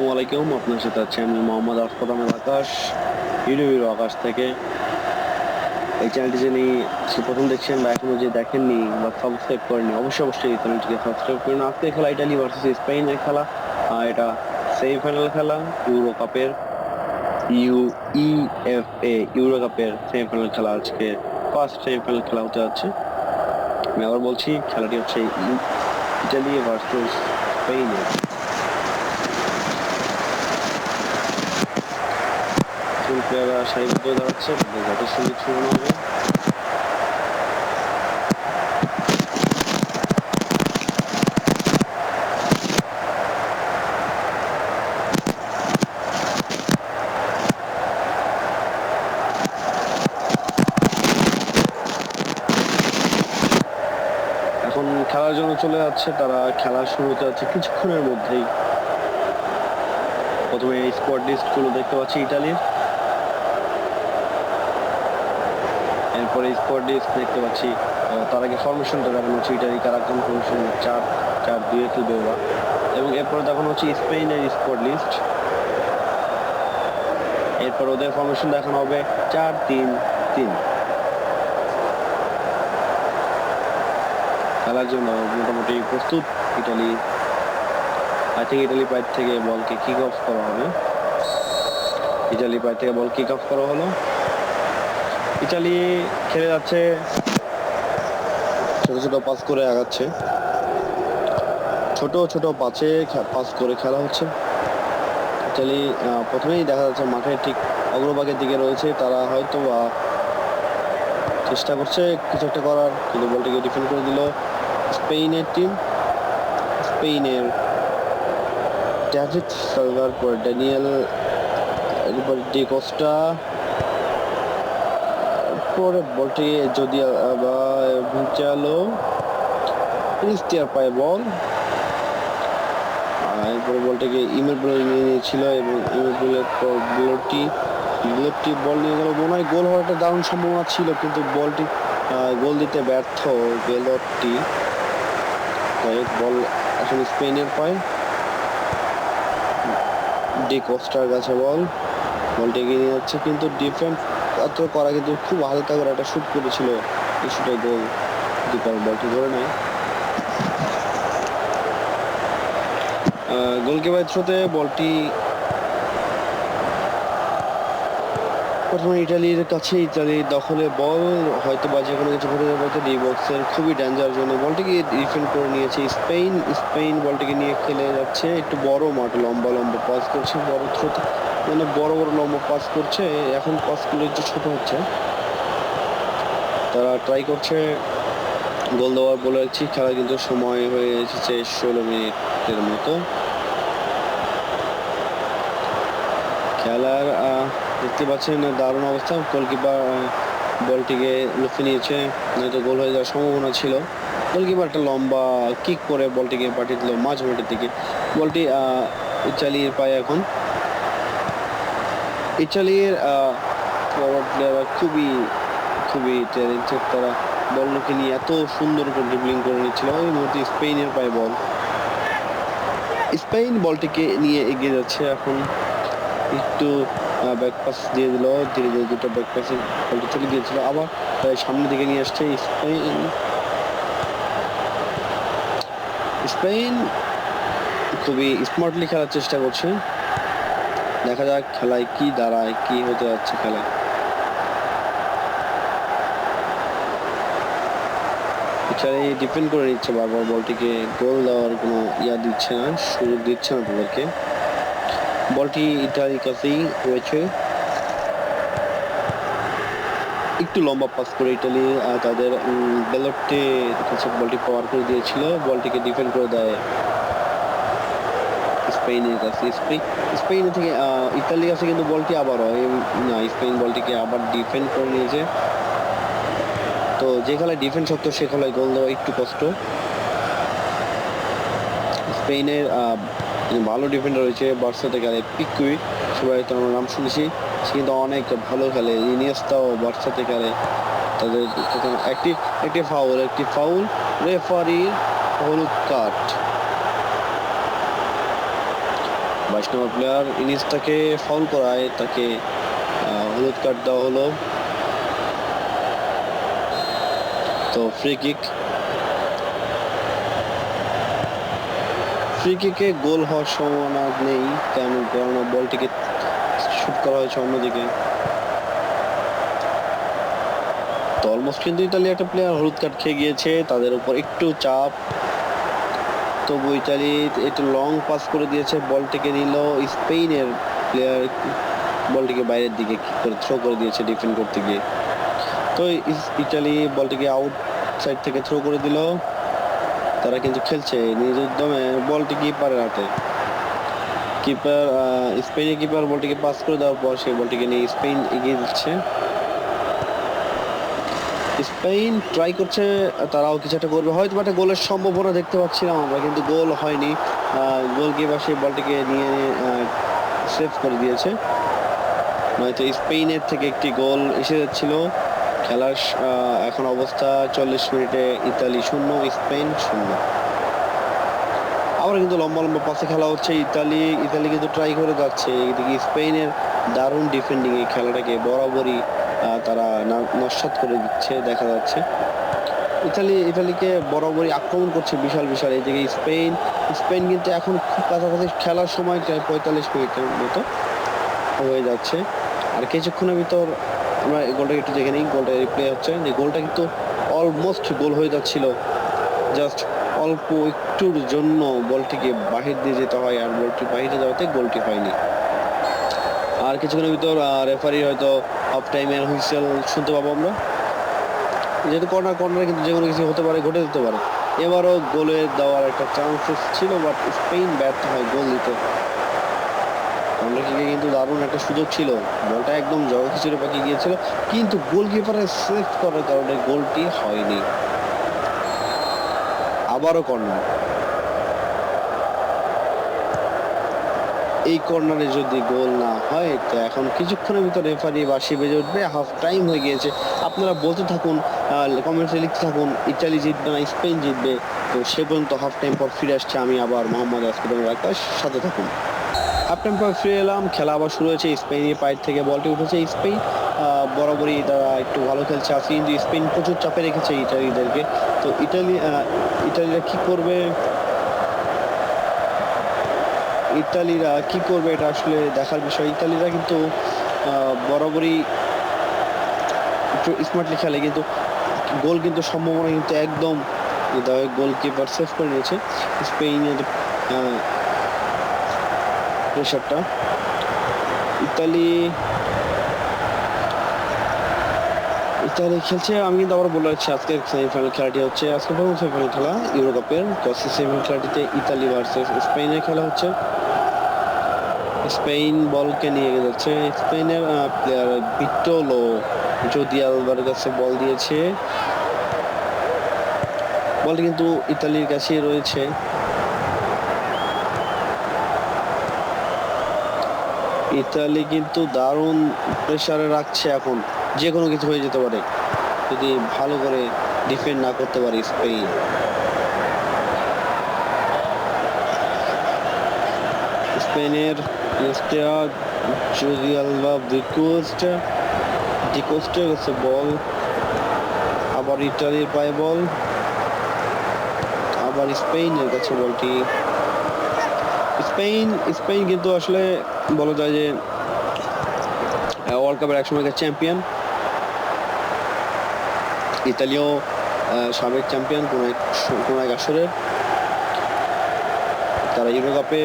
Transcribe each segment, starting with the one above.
আসসালামু আলাইকুম। আপনার সাথে আছি আমি মোহাম্মদ আফতাব আহমেদ আকাশ, ইউটিউবের আকাশ থেকে। এই চ্যানেলটি যিনি প্রথম দেখছেন বা এখনো যে দেখেননি বা সাবস্ক্রাইব করেননি, অবশ্যই এই চ্যানেলটিকে সাবস্ক্রাইব করুন। আজকে খেলা ইটালি ভার্সেস স্পেনের খেলা। এটা সেমিফাইনাল খেলা ইউরো কাপের, ইউইএফএ ইউরো কাপের সেমিফাইনাল খেলা। আজকে ফার্স্ট সেমিফাইনাল খেলা হতে যাচ্ছে। আমি আবার বলছি, খেলাটি হচ্ছে ইটালি ভার্সেস স্পেনের। প্লেয়াররা সারিবদ্ধ দাঁড়াচ্ছে, যাদের সঙ্গে শুরু হবে। এখন খেলার জন্য চলে যাচ্ছে তারা। খেলা শুরু হতে যাচ্ছে কিছুক্ষণের মধ্যেই। প্রথমে স্কোয়াড লিস্ট গুলো দেখতে পাচ্ছি ইটালির, এরপরে স্কোয়াড লিস্ট দেখতে পাচ্ছি। তার আগে ফরমেশনটা দেখানো হচ্ছে ইটালি কারা কোন ফরমেশন 4-4-2 খেলবে ওরা, এবং এরপরে দেখানো হচ্ছে স্পেনের স্কোয়াড লিস্ট। এরপর ওদের ফরমেশন দেখানো হবে 4-3-3। খেলার জন্য মোটামুটি প্রস্তুত Italy. I think Italy pipe থেকে বলকে কিক অফ করা হবে। ইটালি পাইপ থেকে বল কিক অফ করা হলো। ইটালি খেলে যাচ্ছে, ছোট ছোট পাস করে আগাচ্ছে, ছোট ছোট পাস করে খেলা হচ্ছে। ইটালি প্রথমেই দেখা যাচ্ছে মাঠের ঠিক অগ্রভাগের দিকে রয়েছে। তারা হয়তো চেষ্টা করছে কিছু একটা করার, কিন্তু বলটিকে ডিফেন্ড করে দিল স্পেনের টিম। স্পেনের ডেভিড সালভার পর ড্যানিয়েল ডি কোস্টা, পরে বলটি যদি ভিঞ্চালো ক্রিস্টিয়ার পায় বল। এরপরে বলটাকে ইমেল বলে নিয়ে নিয়েছিল এবং ইমেল বলের পর ব্লোটি বল নিয়ে গেল। মনে হয় গোল হওয়ার একটা দারুণ সম্ভাবনা ছিল, কিন্তু বলটি গোল দিতে ব্যর্থ বেলটি। বল এখন স্পেনের পায়। ডি কোস্টার কাছে বলটি এগিয়ে নিয়ে যাচ্ছে, কিন্তু ডিফেন্স করা, কিন্তু খুব হালকা করে একটা শুট করেছিল। এই শুটে গোল কিপার বলটি ধরে নেয়। গোলকিপার থ্রোতে বলটি প্রথমে ইটালির কাছে, ইটালির দখলে বল, হয়তো বা যে কোনো কিছু ঘটে যাবে। ডি বক্সের খুবই ডেঞ্জার জন্য বলটিকে ডিফেন্ড করে নিয়েছে স্পেন বলটিকে নিয়ে খেলে যাচ্ছে। একটু বড় মাঠ, লম্বা পাস করছে, বড় থ্রোতে মানে বড় লম্বা পাস করছে। এখন পাসগুলো একটু ছোট হচ্ছে, তারা ট্রাই করছে গোল দেওয়ার। বলে রাখছি, খেলা কিন্তু সময় হয়ে এসেছে 16 মিনিটের মতো। খেলার দেখতে পাচ্ছেন দারুণ অবস্থা। গোলকিপার বলটিকে লুফে নিয়েছে, নয়তো গোল হয়ে যাওয়ার সম্ভাবনা ছিল। গোলকিপার একটা লম্বা কিক করে বলটিকে পাঠিয়ে দিল মাঝ মাঠের দিকে। বলটি ইটালির পায়ে এখন। ইটালির ফরওয়ার্ড প্লেয়াররা খুবই ট্যালেন্টেড। তারা বলকে নিয়ে এত সুন্দর করে ড্রিবলিং করে নিচ্ছিল। ওই মুহূর্তে স্পেনের পায়ে বল, স্পেন বলটিকে নিয়ে এগিয়ে যাচ্ছে। এখন একটু ব্যাক পাস দিয়ে দিল, ধীরে ধীরে দুটো ব্যাক পাসে বলটি চলে গিয়েছিল, আবার সামনের দিকে নিয়ে আসছে স্পেন খুবই স্মার্টলি খেলার চেষ্টা করছে। দেখা যাক খেলায় কি দাঁড়ায়, কি হতে যাচ্ছে খেলায়। এছাড়াই ডিফেন্ড করে নিচ্ছে বারবার বলটিকে, গোল দেওয়ার কোনো দিচ্ছে না, সুযোগ দিচ্ছে না তাদেরকে। বলটি ইটালির কাছেই রয়েছে। একটু লম্বা পাস করে ইটালি তাদের বেলোট্টি কাছে বলটি পাওয়ার করে দিয়েছিল। বলটিকে ডিফেন্ড করে দেয় স্পেনের কাছে। স্পেন থেকে ইতালির কাছে কিন্তু বলটি আবার না, স্পেন বলটিকে আবার ডিফেন্ড করে নিয়েছে। তো যে খেলায় ডিফেন্স শক্ত সে খেলায় গোল দেওয়া একটু কষ্ট। স্পেনের ভালো ডিফেন্ডার রয়েছে বার্সা থেকে পিকুই, সবাই তো আমরা নাম শুনেছি। সে কিন্তু অনেক ভালো খেলে। ইনিয়েস্তাও বার্সা থেকে তাদের একটি ফাউল, রেফারি হলুদ কার্ড। 22 নম্বর প্লেয়ার ইনিয়েস্তাকে ফাউল করায় তাকে হলুদ কার্ড দেওয়া হলো। তো ফ্রি কিকে গোল হওয়ার সম্ভাবনা নেই, কারণ বলটিকে শুট করা হয়েছে অন্যদিকে। তো অলমোস্ট কিন্তু ইতালি একটা প্লেয়ার হলুদ কার্ড খেয়ে গিয়েছে, তাদের উপর একটু চাপ। তবু ইতালি একটু লং পাস করে দিয়েছে, বলটিকে নিল স্পেনের প্লেয়ার, বলটিকে বাইরের দিকে করে থ্রো করে দিয়েছে ডিফেন্ড করতে গিয়ে। তো ইতালি বলটিকে আউট সাইড থেকে থ্রো করে দিল। তারা কিন্তু খেলছে নিজ উদ্যমে, বলটি কিপারের হাতে। স্পেনের কিপার বলটিকে পাস করে দেওয়ার পর সেই বলটিকে নিয়ে স্পেন এগিয়ে দিচ্ছে। স্পেন ট্রাই করছে, তারাও কিছু একটা করবে, হয়তো একটা গোলের সম্ভাবনা দেখতে পাচ্ছিলাম আমরা, কিন্তু গোল হয়নি। গোলকিপার সেই বলটিকে নিয়ে সেভ করে দিয়েছে, নয়তো স্পেনের থেকে একটি গোল এসে যাচ্ছিল। খেলার এখন অবস্থা 40 মিনিটে ইতালি 0 স্পেন 0। আবার কিন্তু লম্বা লম্বা পাশে খেলা হচ্ছে। ইতালি কিন্তু ট্রাই করে যাচ্ছে, এদিকে স্পেনের দারুণ ডিফেন্ডিং এই খেলাটাকে বরাবরই তারা নস্যাৎ করে দিচ্ছে দেখা যাচ্ছে। ইতালিকে বরাবরই আক্রমণ করছে বিশাল বিশাল। এইদিকে স্পেন কিন্তু এখন খুব কাছাকাছি, খেলার সময় 45 মিনিটের মতো হয়ে যাচ্ছে। আর কিছুক্ষণের ভিতর আমরা গোলটা একটু দেখে নিই, গোলটা রিপ্লে হচ্ছে। যে গোলটা কিন্তু অলমোস্ট গোল হয়ে যাচ্ছিল, জাস্ট অল্প একটুর জন্য বলটিকে বাহির দিয়ে যেতে হয়, আর বলটি বাহিরে যাওয়াতে গোলটি হয়নি। আর কিছুক্ষণের ভিতর রেফারি হয়তো হাফ টাইমের হুইসেল শুনতে পাবো আমরা, যেহেতু কর্নার কিন্তু যে কোনো কিছু হতে পারে, ঘটে যেতে পারে। এবারও গোলে দেওয়ার একটা চান্সেস ছিল, বাট স্পেন ব্যর্থ হয় গোল দিতে। কর্নার কিকে কিন্তু দারুণ একটা সুযোগ ছিল, বলটা একদম জগা খিচুড়ে পাকি গিয়েছিল, কিন্তু গোলকিপারের সেভ করার কারণে গোলটি হয়নি। আবারও কর্নার, এই কর্নারে যদি গোল না হয় তো এখন কিছুক্ষণের ভিতরে রেফারি বাঁশি বেজে উঠবে, হাফ টাইম হয়ে গিয়েছে। আপনারা বলতে থাকুন, কমেন্টে লিখতে থাকুন ইতালি জিতবে না স্পেন জিতবে। তো সে পর্যন্ত হাফ টাইম পর ফিরে আসছে আমি আবার মোহাম্মদ আসফাদুল আকাশ, সাথে থাকুন। হাফ টাইম পর ফিরে এলাম, খেলা আবার শুরু হয়েছে। স্পেনের পায়ের থেকে বলটি উঠেছে, স্পেন বরাবরই তারা একটু ভালো খেলছে আজকে, কিন্তু স্পেন প্রচুর চাপে রেখেছে ইতালিদেরকে। তো ইতালিরা কি করবে, ইতালিরা কি করবে এটা আসলে দেখার বিষয়। ইতালিরা কিন্তু বরাবরই একটু স্মার্টলি খেলে, কিন্তু গোল কিন্তু সম্ভাবনা কিন্তু একদম গোলকিপার সেভ করে নিয়েছে। স্পেনের প্রেশারটা ইতালি খেলছে। আমি কিন্তু আবার বলে রাখছি, আজকের সেমিফাইনাল খেলাটি হচ্ছে, আজকে প্রথম সেমিফাইনাল খেলা ইউরো কাপের। সেমিফাইনাল খেলাটিতে ইতালি ভার্সেস স্পেনের খেলা হচ্ছে। স্পেন বলকে নিয়ে যাচ্ছে, স্পেনের প্লেয়ার ভিটোলো জোদি আলবার কাছে বল দিয়েছে, বলটি কিন্তু ইতালির কাছে রয়েছে। ইতালি কিন্তু দারুণ প্রেসারে রাখছে, এখন যে কোনো কিছু হয়ে যেতে পারে যদি ভালো করে ডিফেন্ড না করতে পারে স্পেন। স্পেনের জোদি আলবা ডিকোস্টের কাছে বল, আবার ইতালির পায়ে বল, আবার স্পেনের কাছে বলটি। স্পেন কিন্তু আসলে বলা যায় যে ওয়ার্ল্ড কাপের এক সময়কার চ্যাম্পিয়ন। ইতালিও সাবেক চ্যাম্পিয়ন কোন এক আসরের। তারা ইউরো কাপে,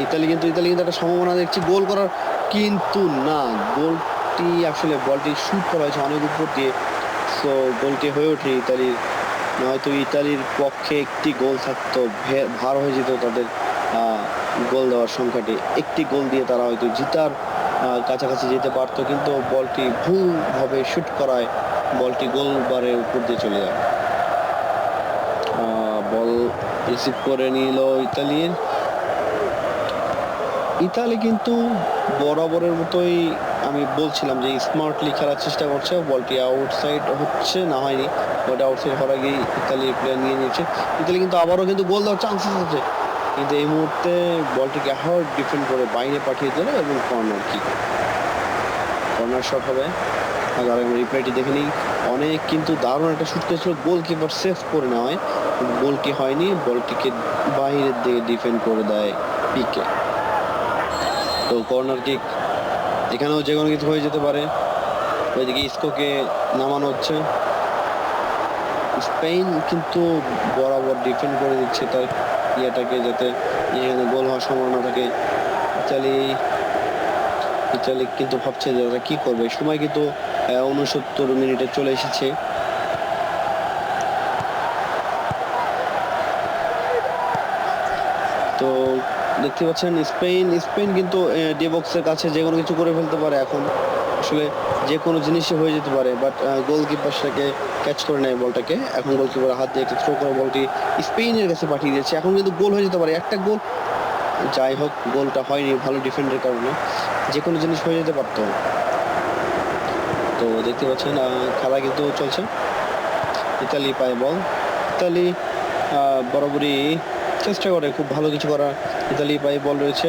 ইতালি কিন্তু একটা সম্ভাবনা দেখছি গোল করার, কিন্তু না, গোলটি আসলে বলটি শুট করা হয়েছে অনেক উপর দিয়ে, সো গোলটি হয়ে ওঠে ইতালির। নয়তো ইতালির পক্ষে একটি গোল থাকতো, ভার হয়ে যেত তাদের গোল দেওয়ার সংখ্যাটি। একটি গোল দিয়ে তারা হয়তো জিতার কাছাকাছি যেতে পারতো, কিন্তু বলটি ভুলভাবে শুট করায় বলটি গোল বারের উপর দিয়ে চলে যায়। বল রিসিভ করে নিল ইতালি কিন্তু বরাবরের মতোই আমি বলছিলাম যে স্মার্টলি খেলার চেষ্টা করছে। বলটি আউটসাইড হচ্ছে না, হয়নি, বলটি আউটসাইড হওয়ার আগেই ইতালির প্লেয়ার নিয়ে নিয়েছে। ইতালি কিন্তু আবারও কিন্তু গোল দেওয়ার চান্সেস আছে, কিন্তু এই মুহূর্তে বলটিকে আবার ডিফেন্ড করে বাইরে পাঠিয়ে দিল এবং কর্নার শট হবে। আর আমি রিপ্লাইটি দেখে নিই, অনেক কিন্তু দারুণ একটা শুট করেছিল, গোলকিপার সেভ করে নেওয়ায় গোলটি হয়নি, বলটিকে বাইরের দিকে ডিফেন্ড করে দেয় পিকে। তো কর্নার কিক, এখানেও যে কোনো কিছু হয়ে যেতে পারে। ওইদিকে ইস্কোকে নামানো হচ্ছে। স্পেন কিন্তু বরাবর ডিফেন্ড করে দিচ্ছে তার ইয়েটাকে, যাতে এখানে গোল হওয়ার সম্ভাবনা থাকে। ইতালি কিন্তু ভাবছে যে ওরা কি করবে, সময় কিন্তু 69 মিনিটে চলে এসেছে। তো দেখতে পাচ্ছেন স্পেন কিন্তু ডি বক্সের কাছে যে কোনো কিছু করে ফেলতে পারে। এখন আসলে যে কোনো জিনিসই হয়ে যেতে পারে, বাট গোলকিপার সেটাকে ক্যাচ করে নেয় বলটাকে। এখন গোলকিপার হাত দিয়ে একটা থ্রো করে বলটি স্পেনের কাছে পাঠিয়ে দিয়েছে। এখন কিন্তু গোল হয়ে যেতে পারে, একটা গোল, যাই হোক গোলটা হয়নি ভালো ডিফেন্ডের কারণে, যে কোনো জিনিস হয়ে যেতে পারতো। তো দেখতে পাচ্ছেন খেলা কিন্তু চলছে। ইতালি পায় বল, ইতালি বরাবরই চেষ্টা করে খুব ভালো কিছু করার। ইতালি পায়ে বল রয়েছে,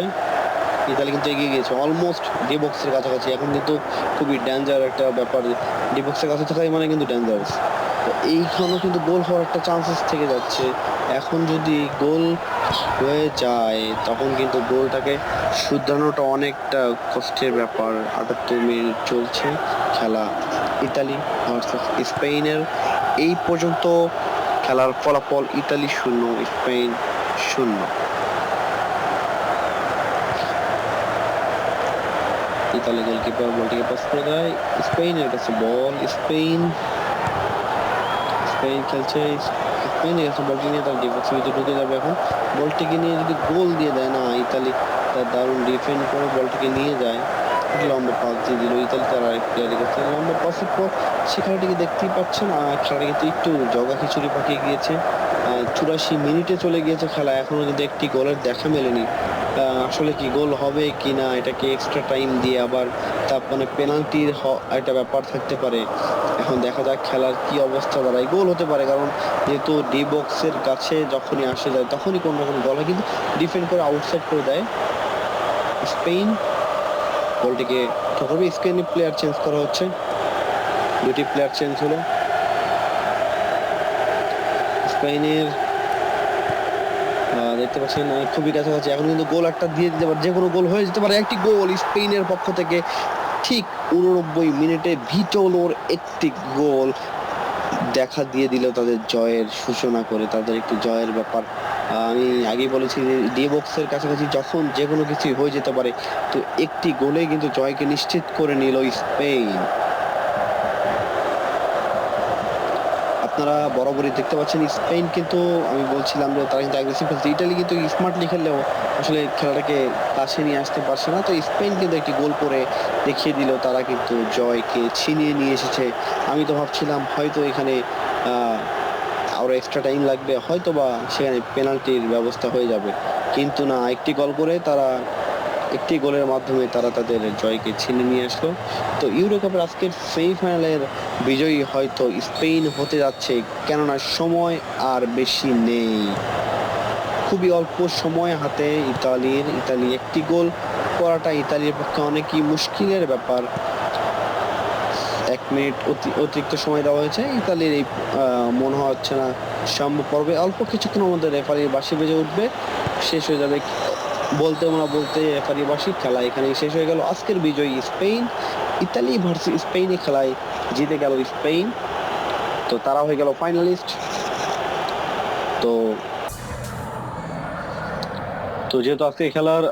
ইতালি কিন্তু এগিয়ে গিয়েছে অলমোস্ট ডি বক্সের কাছাকাছি। এখন কিন্তু খুবই ডেঞ্জার একটা ব্যাপার, ডি বক্সের কাছে থাকাই মানে কিন্তু ডেঞ্জারাস। তো এইখানেও কিন্তু গোল হওয়ার একটা চান্সেস থেকে যাচ্ছে। এখন যদি গোল হয়ে যায় তখন কিন্তু গোলটাকে শুধরানোটা অনেকটা কষ্টের ব্যাপার। 78 মিনিট চলছে খেলা, ইতালি ভার্সেস স্পেনের। এই পর্যন্ত খেলার ফলাফল ইতালি 0 স্পেন 0। ইতালি গোলকিপার বলটিকে পাস করে দেয়, স্পেনের কাছে বল, স্পেন খেলছে, স্পেনের কাছে বলটি নিয়ে তার ডিফেন্সের ভিতরে ঢুকে যাবে। এখন বলটিকে নিয়ে যদি গোল দিয়ে দেয় না, ইতালি তার দারুণ ডিফেন্ড করে বলটিকে নিয়ে যায়, লম্বা পাস দিয়ে দিল ইতালি তার আরেক প্লেয়ারের কাছে। লম্বা পাসের পর সে খেলাটিকে দেখতেই পাচ্ছেন, খেলাটা কিন্তু একটু জগা খিচুড়ি পাঠিয়ে গিয়েছে। 84 মিনিটে চলে গিয়েছে খেলা, এখনো কিন্তু একটি গোলের দেখা মেলেনি। আসলে কি গোল হবে কি না, এটাকে এক্সট্রা টাইম দিয়ে আবার তার মানে পেনাল্টির একটা ব্যাপার থাকতে পারে। এখন দেখা যাক খেলার কি অবস্থা দাঁড়ায়। গোল হতে পারে, কারণ যেহেতু ডি বক্সের কাছে যখনই আসে যায় তখনই কোনো রকম গোল হয়, কিন্তু ডিফেন্ড করে আউটসাইড করে দেয় স্পেন। বলটিকে ঠকাবে, স্পেনের প্লেয়ার চেঞ্জ করা হচ্ছে, দুটি প্লেয়ার চেঞ্জ হলো স্পেনের। দেখতে পাচ্ছেন খুবই কাছাকাছি, এখন কিন্তু গোল একটা দিয়ে দিতে পারে, যে কোনো গোল হয়ে যেতে পারে। একটি গোল স্পেনের পক্ষ থেকে, ঠিক 89 মিনিটে ভিটোলোর একটি গোল দেখা দিয়ে দিল তাদের জয়ের সূচনা করে, তাদের একটি জয়ের ব্যাপার। আমি আগেই বলেছি যে ডি বক্সের কাছাকাছি যখন যে কোনো কিছুই হয়ে যেতে পারে, তো একটি গোলে কিন্তু জয়কে নিশ্চিত করে নিল স্পেন। আপনারা বরাবরই দেখতে পাচ্ছেন স্পেন কিন্তু, আমি বলছিলাম যে তারা কিন্তু অ্যাগ্রেসিভ খেলছে, ইটালি কিন্তু স্মার্টলি খেললেও আসলে খেলাটাকে কাছে নিয়ে আসতে পারছে না। তো স্পেন কিন্তু একটি গোল করে দেখিয়ে দিল তারা কিন্তু জয়কে ছিনিয়ে নিয়ে এসেছে। আমি তো ভাবছিলাম হয়তো এখানে আরও এক্সট্রা টাইম লাগবে, হয়তো বা সেখানে পেনাল্টির ব্যবস্থা হয়ে যাবে, কিন্তু না, একটি গোলের মাধ্যমে তারা তাদের জয়কে ছিনিয়ে নিয়ে আসলো। তো ইউরো কাপের আজকের সেমিফাইনালের বিজয়ী হয়তো স্পেন হতে যাচ্ছে, কেননা সময় আর বেশি নেই, খুবই অল্প সময় হাতে ইতালি একটি গোল করাটা ইতালির পক্ষে অনেকই মুশকিলের ব্যাপার। 1 মিনিট অতিরিক্ত সময় দেওয়া হয়েছে, ইতালির এই মনে হচ্ছে না সম্ভব পর্বে। অল্প কিছুক্ষণের মধ্যে রেফারির বাঁশি বেজে উঠবে, শেষ হয়ে যাবে বলতে রেফারি বাঁশি, খেলা এখানেই শেষ হয়ে গেল। আজকের বিজয়ী স্পেন, ইতালি ভার্সেস স্পেনে খেলায় জিতে গেল স্পেন, তো তারা হয়ে গেল ফাইনালিস্ট। তো যেহেতু আজকে খেলার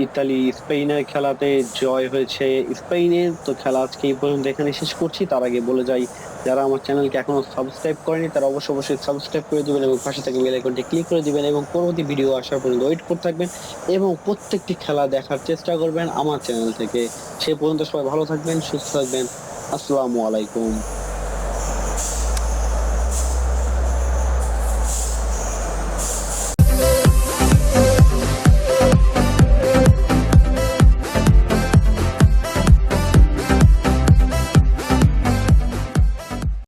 ইতালি স্পেনের খেলাতে জয় হয়েছে স্পেনের, তো খেলা আজকে এই পর্যন্ত এখানে শেষ করছি। তার আগে বলে যাই, যারা আমার চ্যানেলকে এখনো সাবস্ক্রাইব করেনি তারা অবশ্যই সাবস্ক্রাইব করে দিবেন এবং পাশে থেকে বেল আইকনটি ক্লিক করে দিবেন এবং পরবর্তী ভিডিও আসার পর্যন্ত ওয়েট করতে থাকবেন এবং প্রত্যেকটি খেলা দেখার চেষ্টা করবেন আমার চ্যানেল থেকে। সে পর্যন্ত সবাই ভালো থাকবেন, সুস্থ থাকবেন। আসসালামু আলাইকুম।